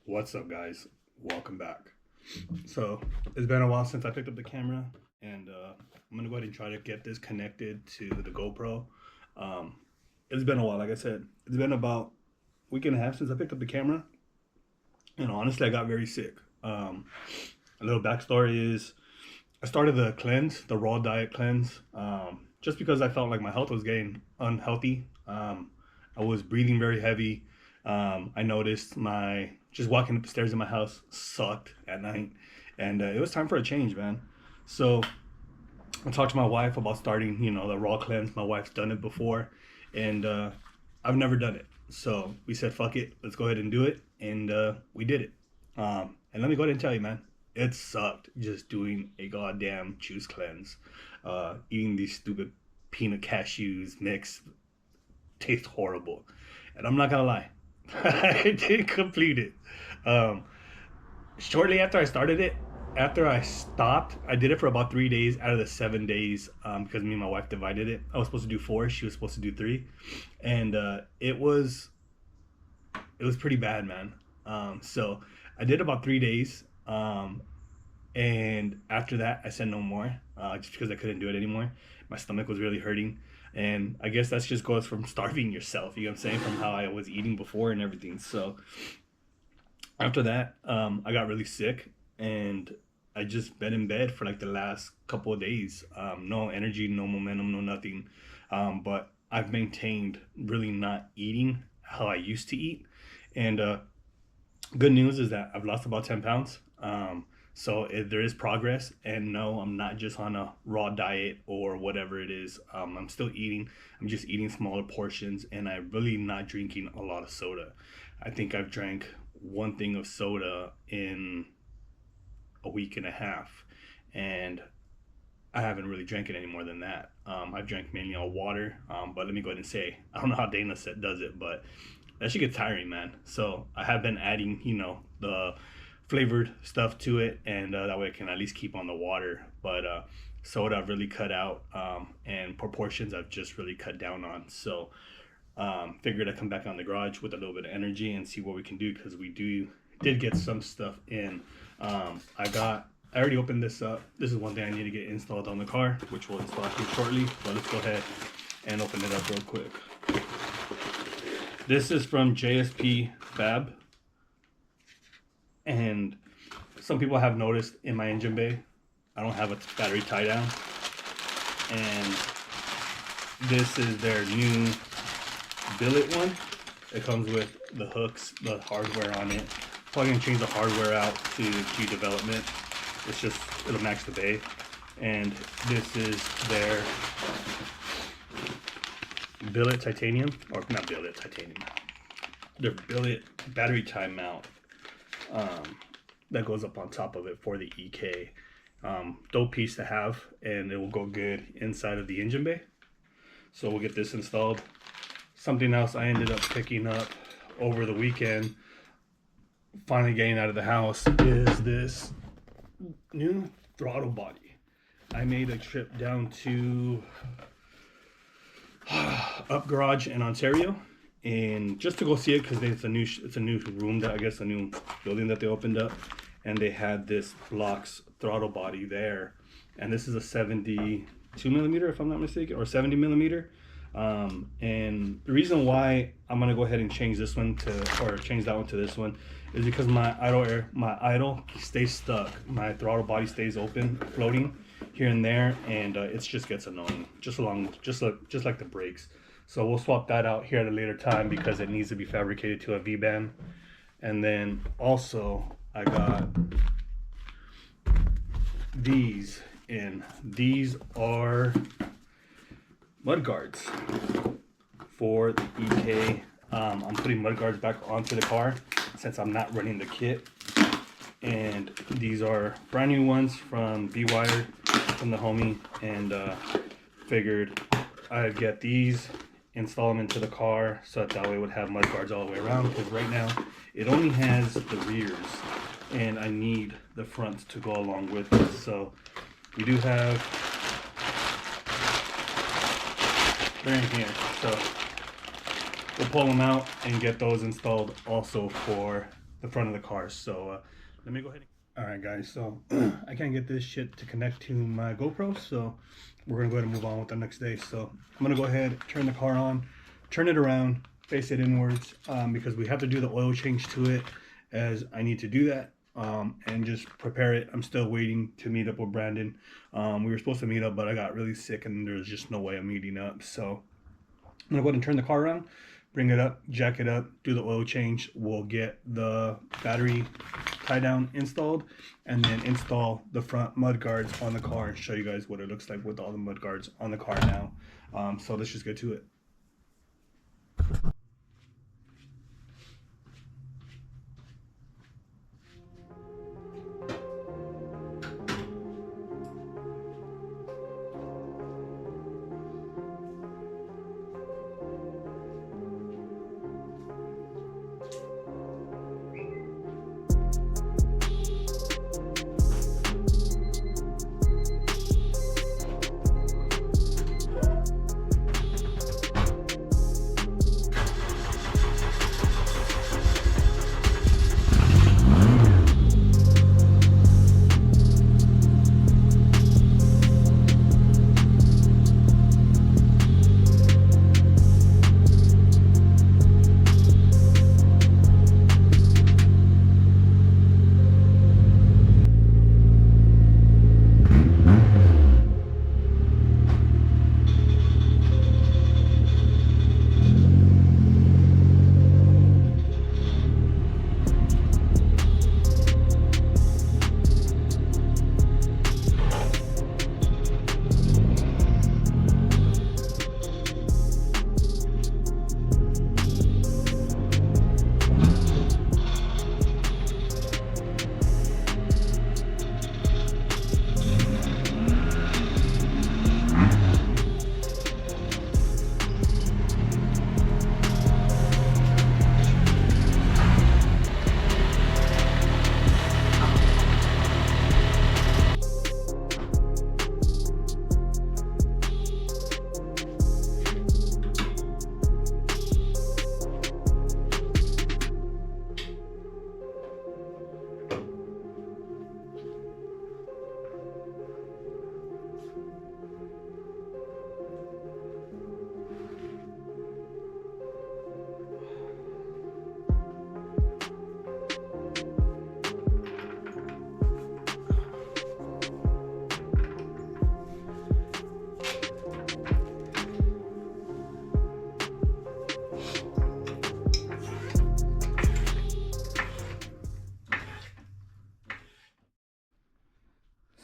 What's up, guys? Welcome back. So it's been a while since I picked up the camera, and I'm gonna go ahead and try to get this connected to the GoPro. Um, it's been a while, like I said. It's been about a week and a half since I picked up the camera, and honestly, I got very sick. A little backstory is I started the cleanse, the raw diet cleanse, just because I felt like my health was getting unhealthy. I was breathing very heavy. I noticed my just walking up the stairs in my house sucked at night, and it was time for a change, man. So I talked to my wife about starting, the raw cleanse. My wife's done it before, and I've never done it. So we said, "Fuck it, let's go ahead and do it," and we did it. And let me go ahead and tell you, man, it sucked just doing a goddamn juice cleanse. Eating these stupid peanut cashews mix tastes horrible, and I'm not gonna lie, I didn't complete it. Um, Shortly after I started it, after I stopped, I did it for about 3 days out of the 7 days, because me and my wife divided it. I was supposed to do four, she was supposed to do three, and it was pretty bad, man. So I did about 3 days, and after that, I said no more, just because I couldn't do it anymore. My stomach was really hurting, and I guess that's just goes from starving yourself. You know what I'm saying? From how I was eating before and everything. So after that, I got really sick, and I just been in bed for like the last couple of days. No energy, no momentum, no nothing. But I've maintained really not eating how I used to eat, and good news is that I've lost about 10 pounds. So there is progress, and no, I'm not just on a raw diet or whatever it is. I'm still eating. I'm just eating smaller portions, and I'm really not drinking a lot of soda. I think I've drank one thing of soda in a week and a half, and I haven't really drank it any more than that. I've drank mainly all water, but let me go ahead and say, I don't know how Dana does it, but that should get tiring, man. So I have been adding, the flavored stuff to it, and that way I can at least keep on the water. But soda I've really cut out, and proportions I've just really cut down on. So figured I'd come back on the garage with a little bit of energy and see what we can do, because we did get some stuff in. I already opened this up. This is one thing I need to get installed on the car, which we'll install here shortly. But let's go ahead and open it up real quick. This is from JSP Fab, and some people have noticed in my engine bay, I don't have a battery tie down, and this is their new Billet one. It comes with the hooks, the hardware on it. Probably gonna change the hardware out to G development. It'll match the bay. And this is their Billet titanium, or not Billet titanium, their Billet battery tie mount, that goes up on top of it for the EK. Dope piece to have, and it will go good inside of the engine bay. So we'll get this installed. Something else I ended up picking up over the weekend, finally getting out of the house, is this new throttle body. I made a trip down to Up Garage in Ontario, and just to go see it, because it's a new room, that I guess a new building that they opened up, and they had this Blocks throttle body there, and this is a 72 millimeter, if I'm not mistaken, or 70 millimeter. And the reason why I'm gonna go ahead and change that one to this one, is because my idle stays stuck. My throttle body stays open, floating here and there, and it just gets annoying, just like the brakes. So we'll swap that out here at a later time, because it needs to be fabricated to a V-band. And then also I got these in. These are mud guards for the EK. I'm putting mud guards back onto the car since I'm not running the kit. And these are brand new ones from B-Wire, from the homie, and figured I'd get these, install them into the car, so that way it would have mud guards all the way around, because right now it only has the rears, and I need the fronts to go along with it. So we do have, they're in here, so we'll pull them out and get those installed also for the front of the car. So let me go ahead. All right, guys. So I can't get this shit to connect to my GoPro, so we're gonna go ahead and move on with the next day. So I'm gonna go ahead, turn the car on, turn it around, face it inwards, because we have to do the oil change to it, as I need to do that, and just prepare it. I'm still waiting to meet up with Brandon. We were supposed to meet up, but I got really sick and there's just no way I'm meeting up. So I'm gonna go ahead and turn the car around, bring it up, jack it up, do the oil change. We'll get the battery tie down installed, and then install the front mud guards on the car and show you guys what it looks like with all the mud guards on the car now. So let's just get to it.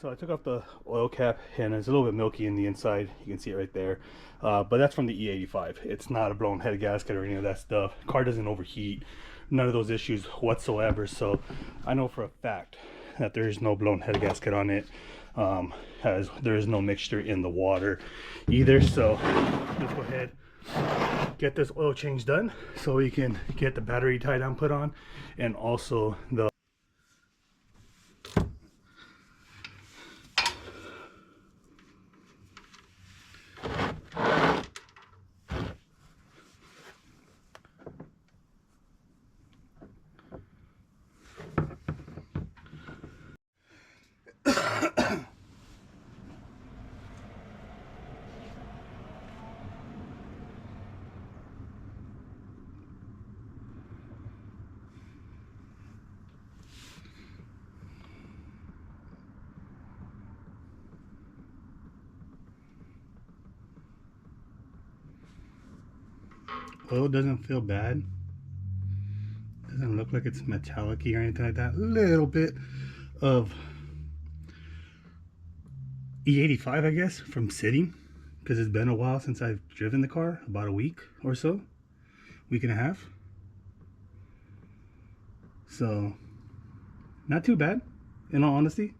So I took off the oil cap, and it's a little bit milky in the inside. You can see it right there. But that's from the E85. It's not a blown head gasket or any of that stuff. Car doesn't overheat. None of those issues whatsoever. So I know for a fact that there is no blown head gasket on it, as there is no mixture in the water either. So let's go ahead, get this oil change done so we can get the battery tie down put on, and also the oil doesn't feel bad. Doesn't look like it's metallic-y or anything like that. A little bit of E85, I guess, from sitting, because it's been a while since I've driven the car, about a week or so, week and a half. So not too bad, in all honesty.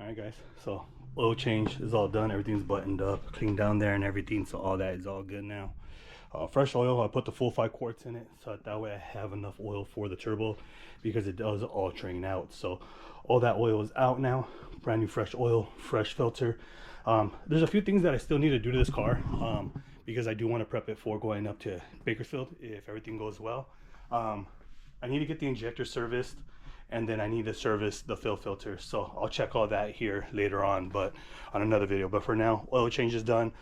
All right, guys, so oil change is all done. Everything's buttoned up, cleaned down there and everything, so all that is all good now. Fresh oil, I put the full 5 quarts in it, so that way I have enough oil for the turbo, because it does all drain out. So all that oil is out now. Brand new fresh oil, fresh filter. There's a few things that I still need to do to this car, because I do want to prep it for going up to Bakersfield if everything goes well. I need to get the injector serviced, and then I need to service the fill filter. So I'll check all that here later on, but on another video. But for now, oil change is done.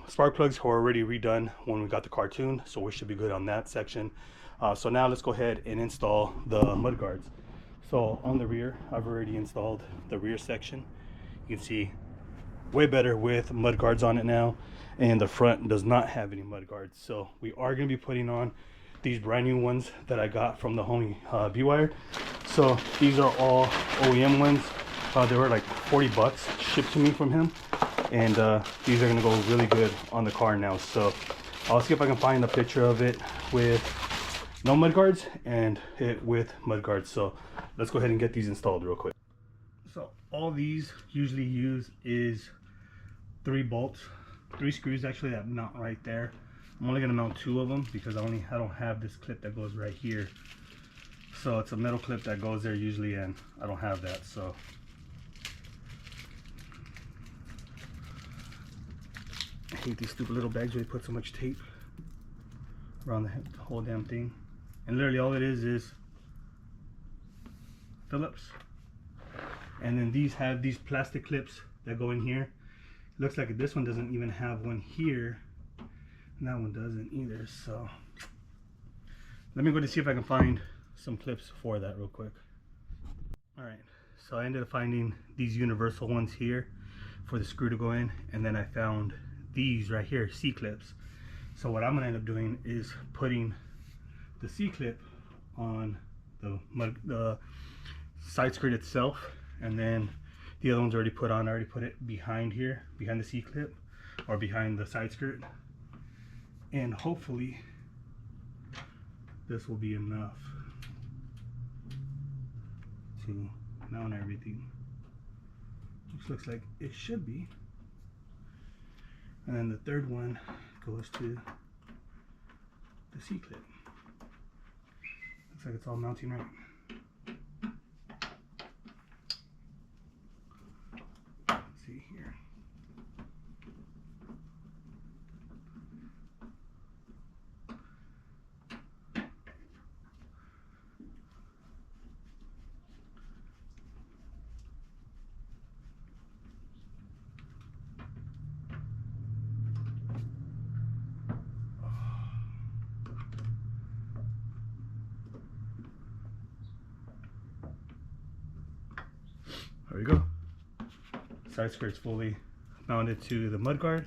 Spark plugs were already redone when we got the car tuned, so we should be good on that section. So now let's go ahead and install the mud guards. So on the rear, I've already installed the rear section. You can see way better with mud guards on it now, and the front does not have any mud guards. So we are going to be putting on these brand new ones that I got from the homie B-Wire. So these are all OEM ones. They were like 40 bucks shipped to me from him, and these are gonna go really good on the car now. So I'll see if I can find a picture of it with no mud guards and it with mud guards. So let's go ahead and get these installed real quick. So all these usually use is 3 bolts, 3 screws actually that mount right there. I'm only gonna mount 2 of them because I don't have this clip that goes right here. So it's a metal clip that goes there usually, and I don't have that. So I hate these stupid little bags where they put so much tape around the whole damn thing. And literally all it is Phillips. And then these have these plastic clips that go in here. It looks like this one doesn't even have one here, and that one doesn't either. So let me go to see if I can find some clips for that real quick. All right, so I ended up finding these universal ones here for the screw to go in, and then I found these right here, C-clips. So what I'm gonna end up doing is putting the C-clip on the side skirt itself, and then the other one's already put on. I already put it behind here, behind the C-clip, or behind the side skirt, and hopefully this will be enough to mount everything, which looks like it should be. And then the third one goes to the C-clip. Looks like it's all mounting right. Let's see here. There we go. Side skirt's fully mounted to the mud guard.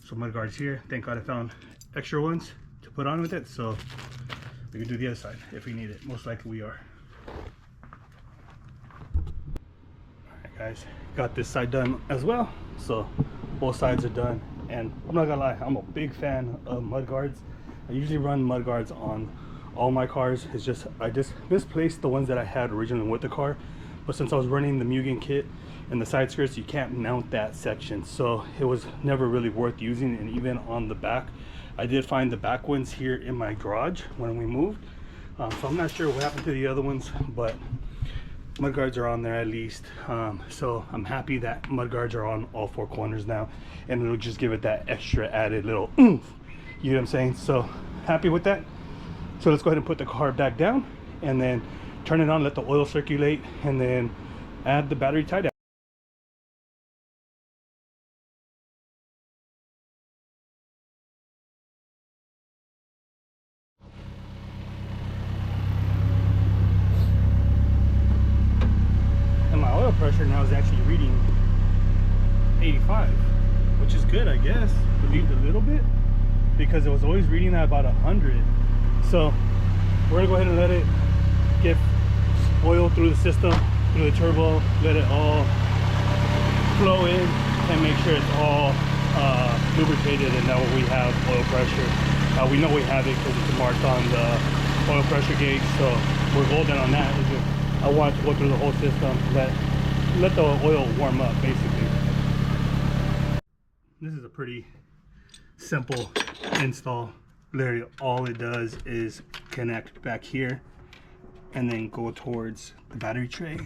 So mud guard's here. Thank God I found extra ones to put on with it, so we can do the other side if we need it. Most likely we are. Alright guys, got this side done as well. So both sides are done, and I'm not gonna lie, I'm a big fan of mud guards. I usually run mud guards on all my cars. It's just I just misplaced the ones that I had originally with the car. But since I was running the Mugen kit and the side skirts, you can't mount that section, so it was never really worth using. And even on the back, I did find the back ones here in my garage when we moved. So I'm not sure what happened to the other ones, but mud guards are on there at least. So I'm happy that mud guards are on all 4 corners now, and it'll just give it that extra added little oomph. You know what I'm saying? So happy with that. So let's go ahead and put the car back down, and then turn it on, let the oil circulate, and then add the battery tie down. And my oil pressure now is actually reading 85, which is good, I guess. Relieved a little bit because it was always reading at about 100. So we're gonna go ahead and let it get oil through the system, through the turbo, let it all flow in, and make sure it's all lubricated, and that way we have oil pressure. We know we have it because it's marked on the oil pressure gauge, so we're golden on that. I want it to go through the whole system, let let the oil warm up, basically. This is a pretty simple install. Literally all it does is connect back here and then go towards the battery tray.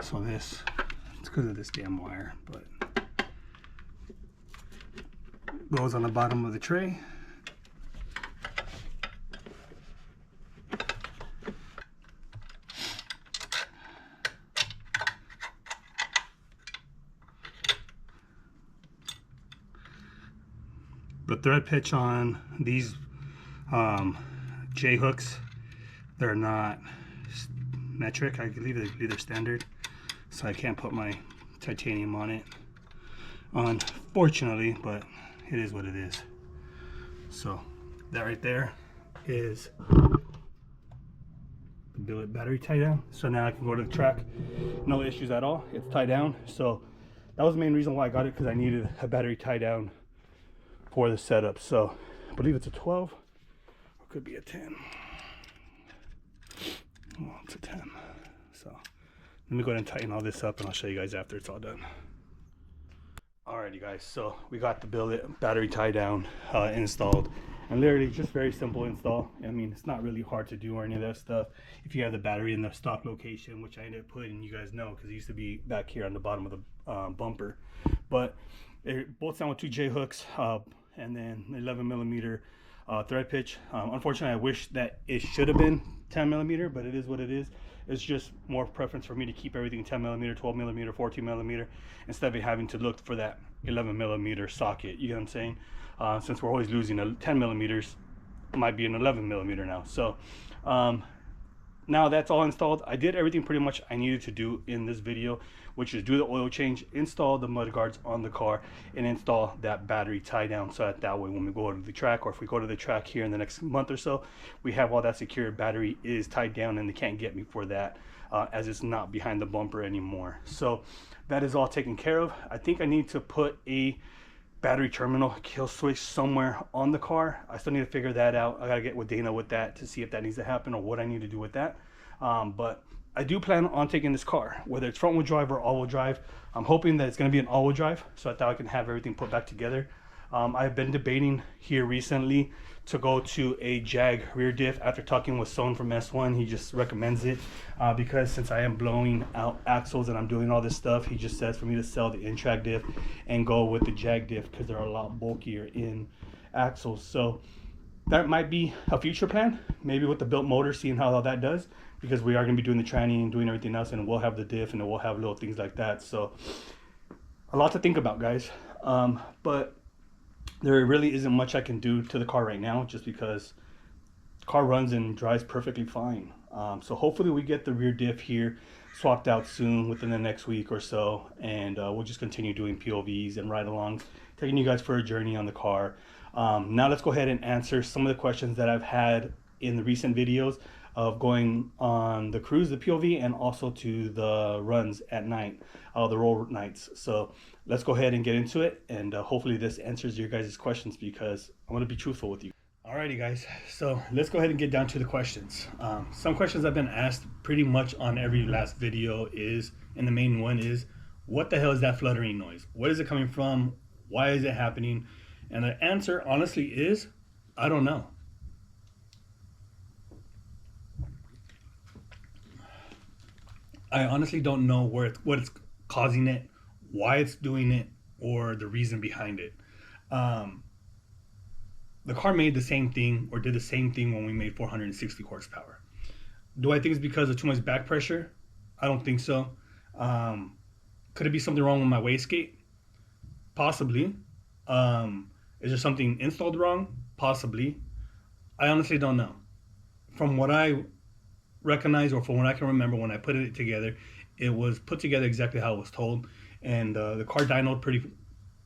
So this, it's because of this damn wire, but goes on the bottom of the tray. The thread pitch on these J hooks, they're not metric. I believe they're standard, so I can't put my titanium on it, unfortunately, but it is what it is. So that right there is the billet battery tie down. So now I can go to the track, no issues at all. It's tied down. So that was the main reason why I got it, because I needed a battery tie down for the setup. So I believe it's a 12, or could be a 10. Oh, it's a 10. So let me go ahead and tighten all this up, and I'll show you guys after it's all done. Alrighty guys, so we got the billet battery tie down installed, and literally just very simple install. I mean, it's not really hard to do or any of that stuff if you have the battery in the stock location, which I ended up putting, you guys know, because it used to be back here on the bottom of the bumper. But it both sound with 2 J hooks, and then 11mm thread pitch. Unfortunately, I wish that it should have been 10mm, but it is what it is. It's just more preference for me to keep everything 10mm, 12mm, 14mm, instead of having to look for that 11mm socket. You know what I'm saying? Since we're always losing 10mm, it might be an 11mm now. So now that's all installed. I did everything pretty much I needed to do in this video, which is do the oil change, install the mud guards on the car, and install that battery tie down, so that way when we go to the track, or if we go to the track here in the next month or so, we have all that secure. Battery is tied down and they can't get me for that, as it's not behind the bumper anymore. So that is all taken care of. I think I need to put a battery terminal kill switch somewhere on the car. I still need to figure that out. I gotta get with Dana with that to see if that needs to happen or what I need to do with that. But I do plan on taking this car, whether it's front wheel drive or all wheel drive. I'm hoping that it's going to be an all wheel drive, so that I can have everything put back together. I've been debating here recently to go to a Jag rear diff. After talking with Son from S1, he just recommends it because since I am blowing out axles and I'm doing all this stuff, he just says for me to sell the in-track diff and go with the Jag diff because they're a lot bulkier in axles. So that might be a future plan, maybe with the built motor, seeing how all that does, because we are going to be doing the tranny and doing everything else, and we'll have the diff and we'll have little things like that. So a lot to think about, guys. But there really isn't much I can do to the car right now, just because the car runs and drives perfectly fine. So hopefully we get the rear diff here swapped out soon, within the next week or so, and we'll just continue doing POVs and ride-alongs, taking you guys for a journey on the car. Now let's go ahead and answer some of the questions that I've had in the recent videos of going on the cruise, the POV, and also to the runs at night, the roll nights. So let's go ahead and get into it, and hopefully this answers your guys' questions, because I want to be truthful with you. Alrighty guys, so let's go ahead and get down to the questions. Some questions I've been asked pretty much on every last video is, and the main one is, what the hell is that fluttering noise? What is it coming from? Why is it happening? And the answer honestly is, I don't know. I honestly don't know what it's causing it, why it's doing it, or the reason behind it. The car made the same thing, or did the same thing when we made 460 horsepower. Do I think it's because of too much back pressure? I don't think so. Could it be something wrong with my wastegate? Possibly. Is there something installed wrong? Possibly. I honestly don't know. From what I recognize, or from what I can remember when I put it together, it was put together exactly how it was told, and the car dynoed pretty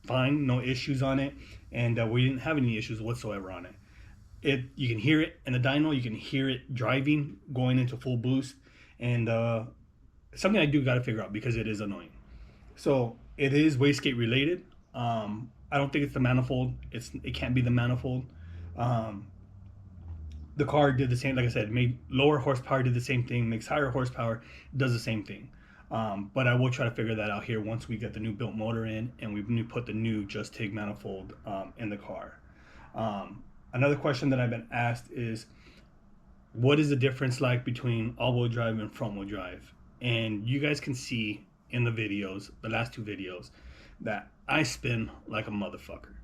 fine, no issues on it, and we didn't have any issues whatsoever on it. You can hear it in the dyno, you can hear it driving, going into full boost, and something I do got to figure out, because it is annoying. So it is wastegate related. I don't think it's the manifold. It can't be the manifold. The car did the same, like I said, made lower horsepower, did the same thing, makes higher horsepower, does the same thing. But I will try to figure that out here once we get the new built motor in and we put the new Just TIG manifold in the car. Another question that I've been asked is, what is the difference like between all-wheel drive and front-wheel drive? And you guys can see in the videos, the last two videos, that I spin like a motherfucker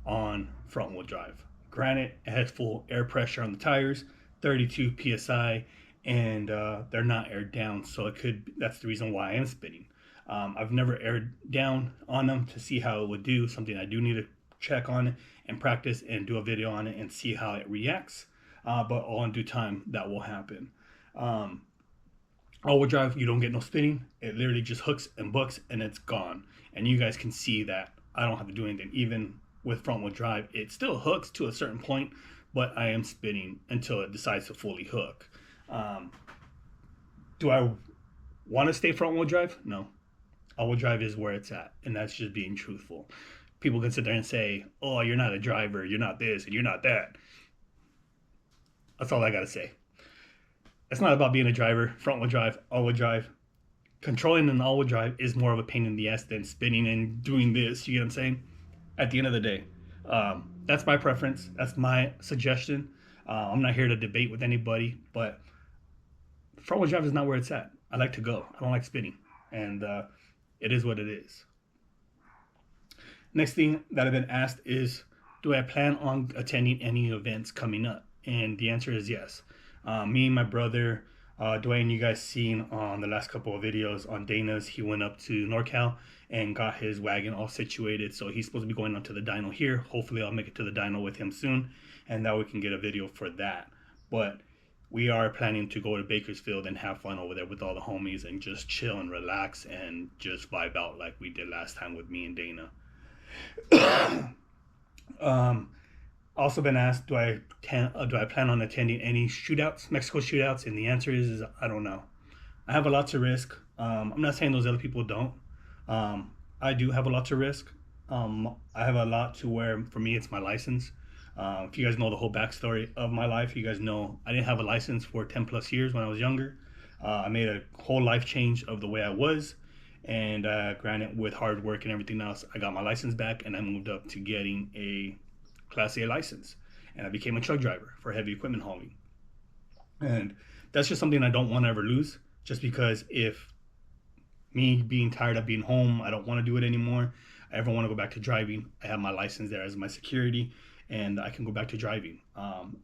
on front-wheel drive. Granted, it has full air pressure on the tires, 32 psi, and they're not aired down, so that's the reason why I am spinning. I've never aired down on them to see how it would do, something I do need to check on it and practice and do a video on it and see how it reacts, but all in due time that will happen. All-wheel drive, you don't get no spinning. It literally just hooks and books and it's gone, and you guys can see that I don't have to do anything. Even with front-wheel drive, it still hooks to a certain point, but I am spinning until it decides to fully hook. Do I want to stay front-wheel drive? No. All-wheel drive is where it's at, and that's just being truthful. People can sit there and say, oh, you're not a driver, you're not this, and you're not that. That's all I gotta say. It's not about being a driver, front-wheel drive, all-wheel drive. Controlling an all-wheel drive is more of a pain in the ass than spinning and doing this, you get what I'm saying? At the end of the day, that's my preference, that's my suggestion. I'm not here to debate with anybody, but front-wheel drive is not where it's at. I like to go. I don't like spinning, and it is what it is. Next thing that I've been asked is, do I plan on attending any events coming up? And the answer is yes. Me and my brother, Dwayne, you guys seen on the last couple of videos on Dana's, he went up to NorCal and got his wagon all situated. So he's supposed to be going up to the dyno here. Hopefully I'll make it to the dyno with him soon, and that we can get a video for that. But we are planning to go to Bakersfield and have fun over there with all the homies and just chill and relax and just vibe out like we did last time with me and Dana. Also been asked, do I plan on attending any shootouts, Mexico shootouts? And the answer is I don't know. I have a lot to risk. I'm not saying those other people don't. I do have a lot to risk. I have a lot to where, for me, it's my license. If you guys know the whole backstory of my life, you guys know I didn't have a license for 10 plus years when I was younger. I made a whole life change of the way I was. And granted, with hard work and everything else, I got my license back and I moved up to getting a Class A license. And I became a truck driver for heavy equipment hauling. And that's just something I don't want to ever lose, just because if me being tired of being home, I don't want to do it anymore, I ever want to go back to driving, I have my license there as my security, and I can go back to driving.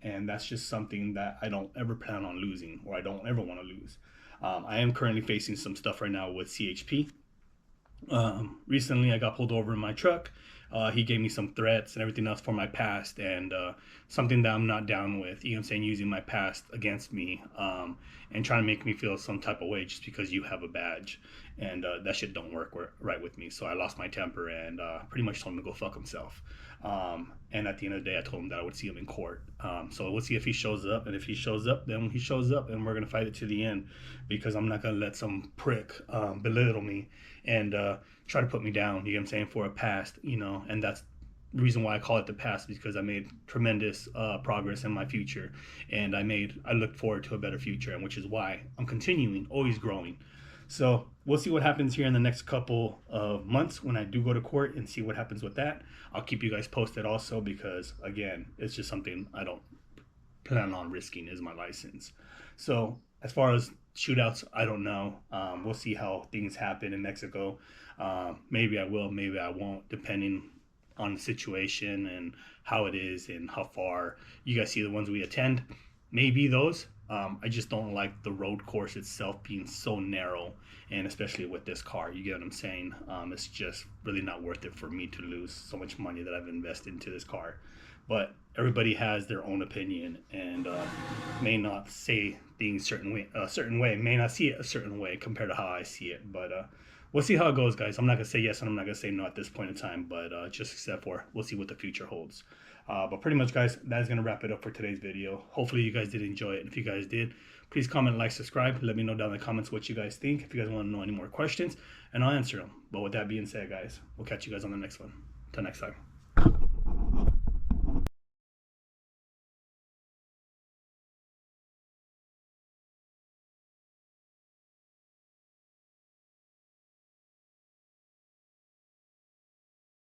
And that's just something that I don't ever plan on losing, or I don't ever want to lose. I am currently facing some stuff right now with CHP. Recently I got pulled over in my truck. He gave me some threats and everything else for my past, and something that I'm not down with, you know what I'm saying, using my past against me, and trying to make me feel some type of way just because you have a badge, and that shit don't work right with me. So I lost my temper and pretty much told him to go fuck himself. And at the end of the day, I told him that I would see him in court. So we'll see if he shows up, and if he shows up, then he shows up, and we're gonna fight it to the end, because I'm not gonna let some prick belittle me and try to put me down, you know what I'm saying, for a past, you know. And that's the reason why I call it the past, because I made tremendous progress in my future, and I looked forward to a better future, and which is why I'm continuing, always growing. So we'll see what happens here in the next couple of months when I do go to court, and see what happens with that. I'll keep you guys posted also, because again, it's just something I don't plan on risking, is my license. So as far as shootouts, I don't know. We'll see how things happen in Mexico. Maybe I will, maybe I won't, depending on the situation and how it is and how far. You guys see the ones we attend, maybe those. I just don't like the road course itself being so narrow, and especially with this car, you get what I'm saying. It's just really not worth it for me to lose so much money that I've invested into this car. But everybody has their own opinion, and may not say things a certain way, may not see it a certain way compared to how I see it. But we'll see how it goes, guys. I'm not gonna say yes and I'm not gonna say no at this point in time, but just except for we'll see what the future holds. But pretty much, guys, that is gonna wrap it up for today's video. Hopefully you guys did enjoy it. If you guys did, please comment, like, subscribe. Let me know down in the comments what you guys think. If you guys want to know any more questions, and I'll answer them. But with that being said, guys, we'll catch you guys on the next one. Till next time.